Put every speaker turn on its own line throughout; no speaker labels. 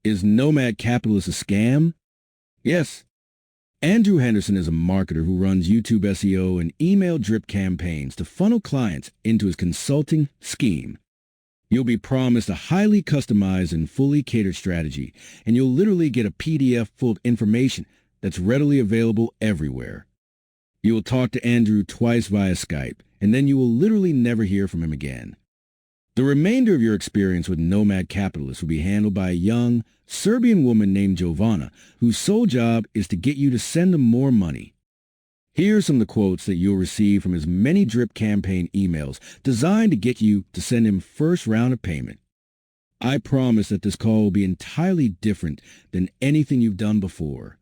Is Nomad Capitalist a scam? Yes. Andrew Henderson is a marketer who runs YouTube SEO and email drip campaigns to funnel clients into his consulting scheme. You'll be promised a highly customized and fully catered strategy, and you'll literally get a PDF full of information that's readily available everywhere. You will talk to Andrew twice via Skype, and then you will literally never hear from him again. The remainder of your experience with Nomad Capitalist will be handled by a young Serbian woman named Jovana, whose sole job is to get you to send him more money. Here are some of the quotes that you'll receive from his many drip campaign emails designed to get you to send him first round of payment. I promise that this call will be entirely different than anything you've done before,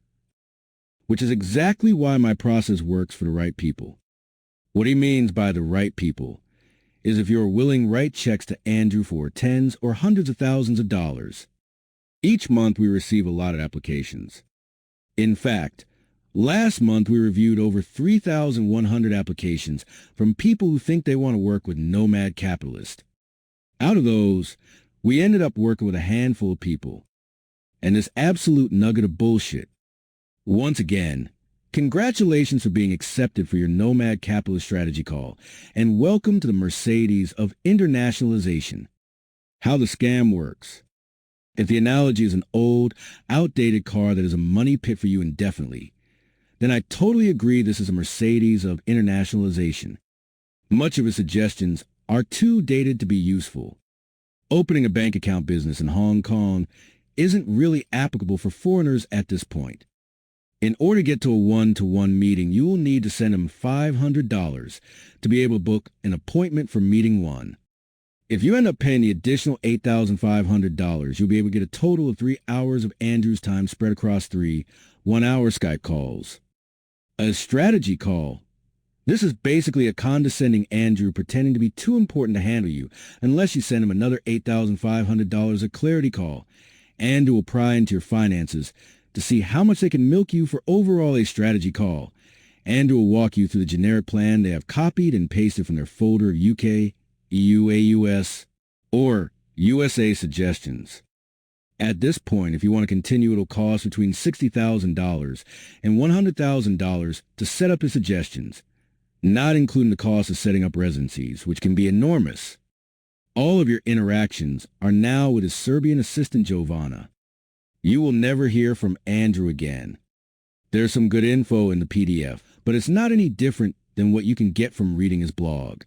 which is exactly why my process works for the right people. What he means by the right people is if you're willing to write checks to Andrew for tens or hundreds of thousands of dollars. Each month we receive a lot of applications. In fact, last month we reviewed over 3,100 applications from people who think they want to work with Nomad Capitalist. Out of those, we ended up working with a handful of people. And this absolute nugget of bullshit. Once again, congratulations for being accepted for your Nomad Capitalist strategy call, and welcome to the Mercedes of internationalization. How the scam works. If the analogy is an old, outdated car that is a money pit for you indefinitely, then I totally agree this is a Mercedes of internationalization. Much of its suggestions are too dated to be useful. Opening a bank account business in Hong Kong isn't really applicable for foreigners at this point. In order to get to a one-to-one meeting, you will need to send him $500 to be able to book an appointment for meeting one. If you end up paying the additional $8,500, you'll be able to get a total of 3 hours of Andrew's time spread across 3 one-hour Skype calls. A strategy call. This is basically a condescending Andrew pretending to be too important to handle you unless you send him another $8,500 a clarity call. Andrew will pry into your finances to see how much they can milk you for overall a strategy call. Andrew will walk you through the generic plan they have copied and pasted from their folder of UK, EU, AUS, or USA suggestions. At this point, if you want to continue, it'll cost between $60,000 and $100,000 to set up his suggestions, not including the cost of setting up residencies, which can be enormous. All of your interactions are now with his Serbian assistant Jovana. You will never hear from Andrew again. There's some good info in the PDF, but it's not any different than what you can get from reading his blog.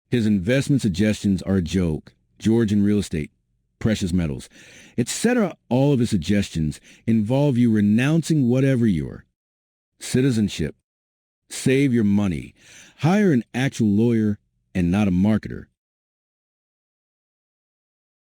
His investment suggestions are a joke, Georgian real estate, precious metals, etc. All of his suggestions involve you renouncing whatever your citizenship. Save your money. Hire an actual lawyer and not a marketer.